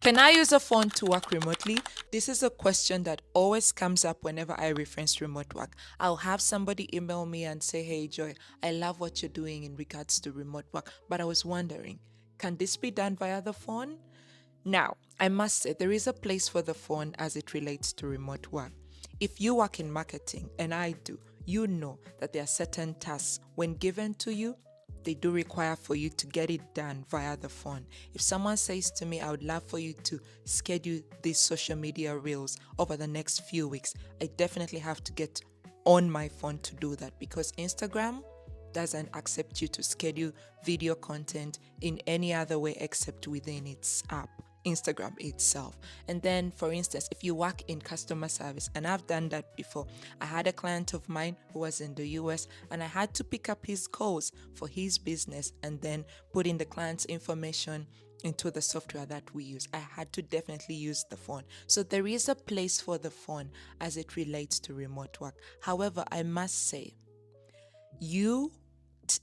Can I use a phone to work remotely? This is a question that always comes up whenever I reference remote work. I'll have somebody email me and say, "Hey, Joy, I love what you're doing in regards to remote work, but I was wondering, can this be done via the phone?" Now, I must say, there is a place for the phone as it relates to remote work. If you work in marketing, and I do, you know that there are certain tasks when given to you, they do require for you to get it done via the phone. If someone says to me, "I would love for you to schedule these social media reels over the next few weeks," I definitely have to get on my phone to do that, because Instagram doesn't accept you to schedule video content in any other way except within its app, Instagram itself. And then, for instance, if you work in customer service, and I've done that before, I had a client of mine who was in the US, and I had to pick up his calls for his business and then put in the client's information into the software that we use. I had to definitely use the phone. So there is a place for the phone as it relates to remote work. However, I must say, you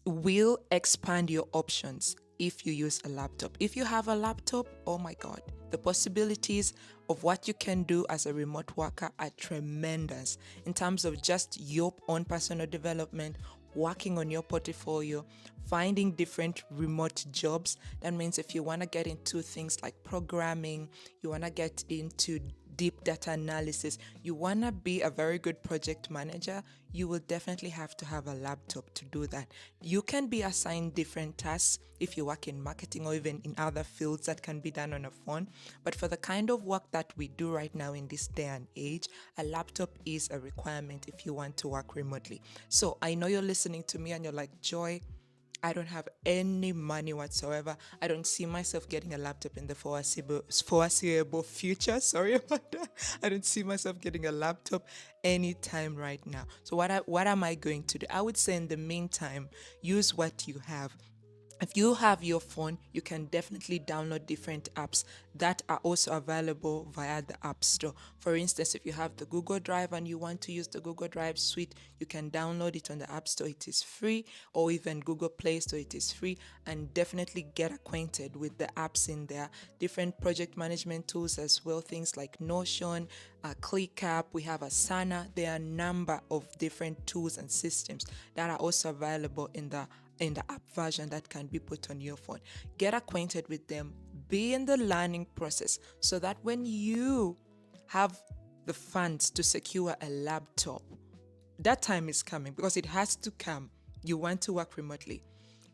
will expand your options if you use a laptop. If you have a laptop, oh my God, the possibilities of what you can do as a remote worker are tremendous in terms of just your own personal development, working on your portfolio, finding different remote jobs. That means if you want to get into things like programming, you want to get into deep data analysis, you want to be a very good project manager, you will definitely have to have a laptop to do that. You can be assigned different tasks if you work in marketing or even in other fields that can be done on a phone. But for the kind of work that we do right now in this day and age, a laptop is a requirement if you want to work remotely. So I know you're listening to me and you're like, "Joy, I don't have any money whatsoever. I don't see myself getting a laptop in the foreseeable future." Sorry about that. I don't see myself getting a laptop anytime right now. So what am I going to do? I would say in the meantime, use what you have. If you have your phone, you can definitely download different apps that are also available via the App Store. For instance, if you have the Google Drive and you want to use the Google Drive suite, you can download it on the App Store. It is free, or even Google Play Store, it is free, and definitely get acquainted with the apps in there. Different project management tools as well, things like Notion, ClickUp, we have Asana. There are a number of different tools and systems that are also available in the app version that can be put on your phone. Get acquainted with them, be in the learning process, so that when you have the funds to secure a laptop, that time is coming, because it has to come. You want to work remotely,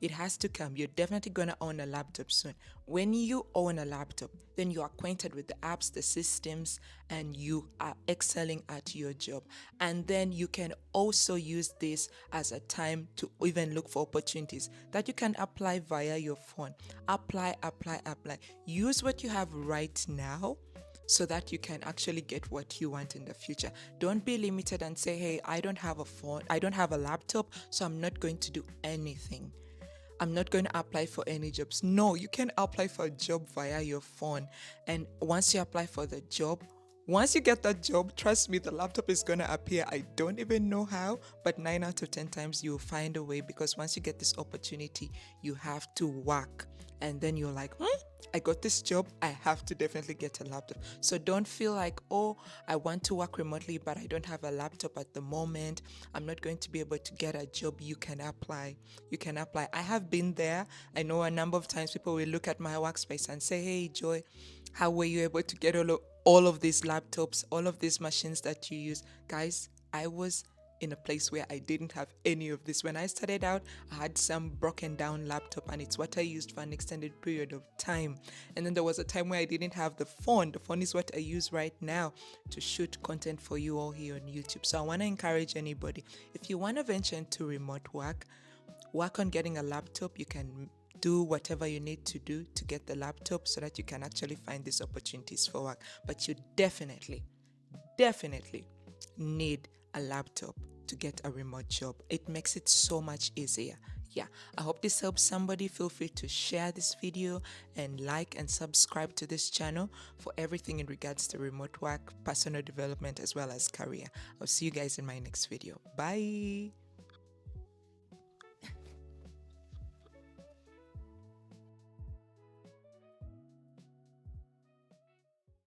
it has to come. You're definitely going to own a laptop soon. When you own a laptop, then you're acquainted with the apps, the systems, and you are excelling at your job. And then you can also use this as a time to even look for opportunities that you can apply via your phone. Apply, apply, apply. Use what you have right now so that you can actually get what you want in the future. Don't be limited and say, "Hey, I don't have a phone, I don't have a laptop, so I'm not going to do anything. I'm not going to apply for any jobs." No, you can apply for a job via your phone. And once you apply for the job, once you get that job, trust me, the laptop is going to appear. I don't even know how, but 9 out of 10 times you'll find a way, because once you get this opportunity, you have to work. And then you're like, I got this job, I have to definitely get a laptop. So don't feel like, "Oh, I want to work remotely, but I don't have a laptop at the moment. I'm not going to be able to get a job." You can apply. You can apply. I have been there. I know a number of times people will look at my workspace and say, "Hey, Joy, how were you able to get all of these laptops, all of these machines that you use?" Guys, I was in a place where I didn't have any of this. When I started out, I had some broken down laptop, and it's what I used for an extended period of time. And then there was a time where I didn't have the phone. The phone is what I use right now to shoot content for you all here on YouTube. So I want to encourage anybody, if you want to venture into remote work on getting a laptop. You can do whatever you need to do to get the laptop so that you can actually find these opportunities for work. But you definitely need a laptop to get a remote job. It makes it so much easier. Yeah, I hope this helps somebody. Feel free to share this video and like and subscribe to this channel for everything in regards to remote work, personal development, as well as career. I'll see you guys in my next video. Bye.